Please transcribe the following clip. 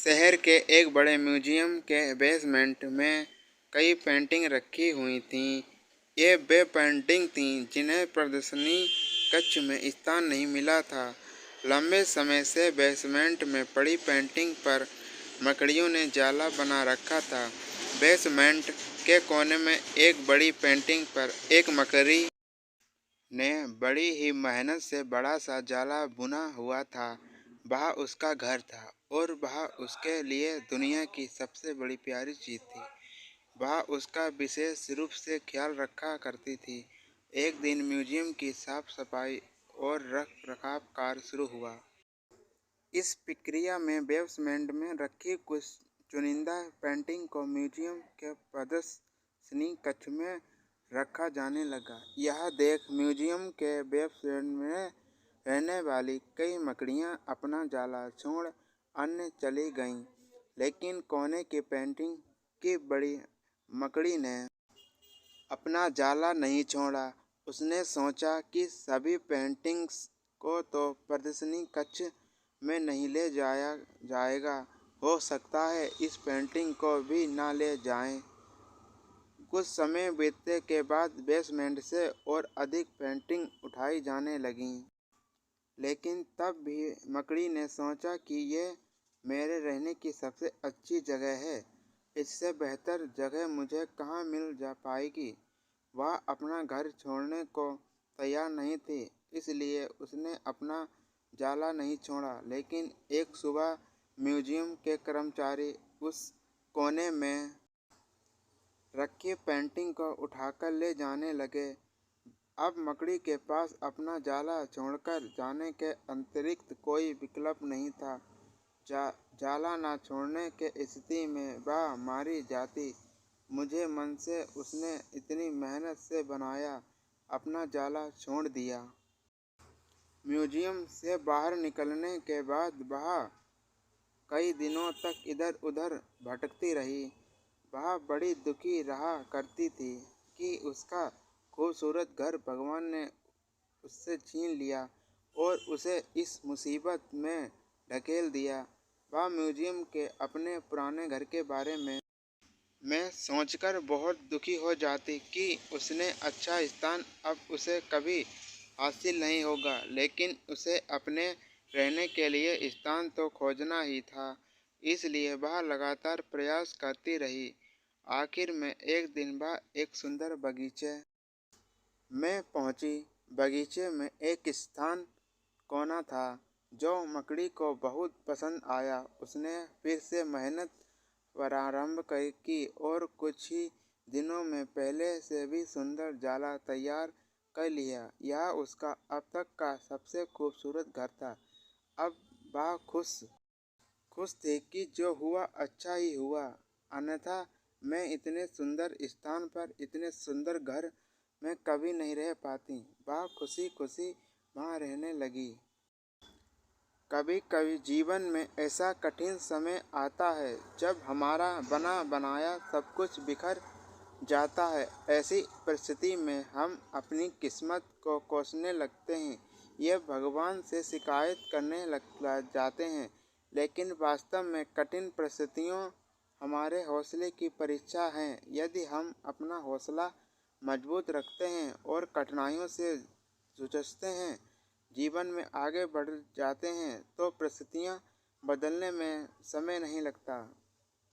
शहर के एक बड़े म्यूजियम के बेसमेंट में कई पेंटिंग रखी हुई थीं। ये वे पेंटिंग थीं जिन्हें प्रदर्शनी कक्ष में स्थान नहीं मिला था। लंबे समय से बेसमेंट में पड़ी पेंटिंग पर मकड़ियों ने जाला बना रखा था। बेसमेंट के कोने में एक बड़ी पेंटिंग पर एक मकड़ी ने बड़ी ही मेहनत से बड़ा सा जाला बुना हुआ था। वह उसका घर था और वह उसके लिए दुनिया की सबसे बड़ी प्यारी चीज थी। वह उसका विशेष रूप से ख्याल रखा करती थी। एक दिन म्यूजियम की साफ सफाई और रख रखाव कार्य शुरू हुआ। इस प्रक्रिया में बेसमेंट में रखी कुछ चुनिंदा पेंटिंग को म्यूजियम के प्रदर्शनी कक्ष में रखा जाने लगा। यह देख म्यूजियम के बेसमेंट में रहने वाली कई मकड़ियां अपना जाला छोड़ अन्य चली गईं, लेकिन कोने की पेंटिंग की बड़ी मकड़ी ने अपना जाला नहीं छोड़ा। उसने सोचा कि सभी पेंटिंग्स को तो प्रदर्शनी कक्ष में नहीं ले जाया जाएगा, हो सकता है इस पेंटिंग को भी ना ले जाएं। कुछ समय बीतने के बाद बेसमेंट से और अधिक पेंटिंग उठाई जाने लगीं, लेकिन तब भी मकड़ी ने सोचा कि ये मेरे रहने की सबसे अच्छी जगह है। इससे बेहतर जगह मुझे कहाँ मिल जा पाएगी। वह अपना घर छोड़ने को तैयार नहीं थी, इसलिए उसने अपना जाला नहीं छोड़ा। लेकिन एक सुबह म्यूजियम के कर्मचारी उस कोने में रखी पेंटिंग को उठाकर ले जाने लगे। अब मकड़ी के पास अपना जाला छोड़कर जाने के अतिरिक्त कोई विकल्प नहीं था। जाला न छोड़ने के स्थिति में वह मारी जाती। मुझे मन से उसने इतनी मेहनत से बनाया, अपना जाला छोड़ दिया। म्यूजियम से बाहर निकलने के बाद वह कई दिनों तक इधर उधर भटकती रही। वह बड़ी दुखी रहा करती थी कि उसका खूबसूरत घर भगवान ने उससे छीन लिया और उसे इस मुसीबत में ढकेल दिया। वह म्यूजियम के अपने पुराने घर के बारे में सोचकर बहुत दुखी हो जाती कि उसने अच्छा स्थान अब उसे कभी हासिल नहीं होगा। लेकिन उसे अपने रहने के लिए स्थान तो खोजना ही था, इसलिए वह लगातार प्रयास करती रही। आखिर में एक दिन वह एक सुंदर बगीचे में पहुंची। बगीचे में एक स्थान कोना था जो मकड़ी को बहुत पसंद आया। उसने फिर से मेहनत प्रारंभ की और कुछ ही दिनों में पहले से भी सुंदर जाला तैयार कर लिया। यह उसका अब तक का सबसे खूबसूरत घर था। अब वह खुश थी कि जो हुआ अच्छा ही हुआ, अन्यथा मैं इतने सुंदर स्थान पर इतने सुंदर घर में कभी नहीं रह पाती। वह खुशी खुशी वहाँ रहने लगी। कभी कभी जीवन में ऐसा कठिन समय आता है जब हमारा बना बनाया सब कुछ बिखर जाता है। ऐसी परिस्थिति में हम अपनी किस्मत को कोसने लगते हैं, ये भगवान से शिकायत करने लग जाते हैं। लेकिन वास्तव में कठिन परिस्थितियों हमारे हौसले की परीक्षा हैं। यदि हम अपना हौसला मजबूत रखते हैं और कठिनाइयों से जूझते हैं, जीवन में आगे बढ़ जाते हैं, तो परिस्थितियाँ बदलने में समय नहीं लगता।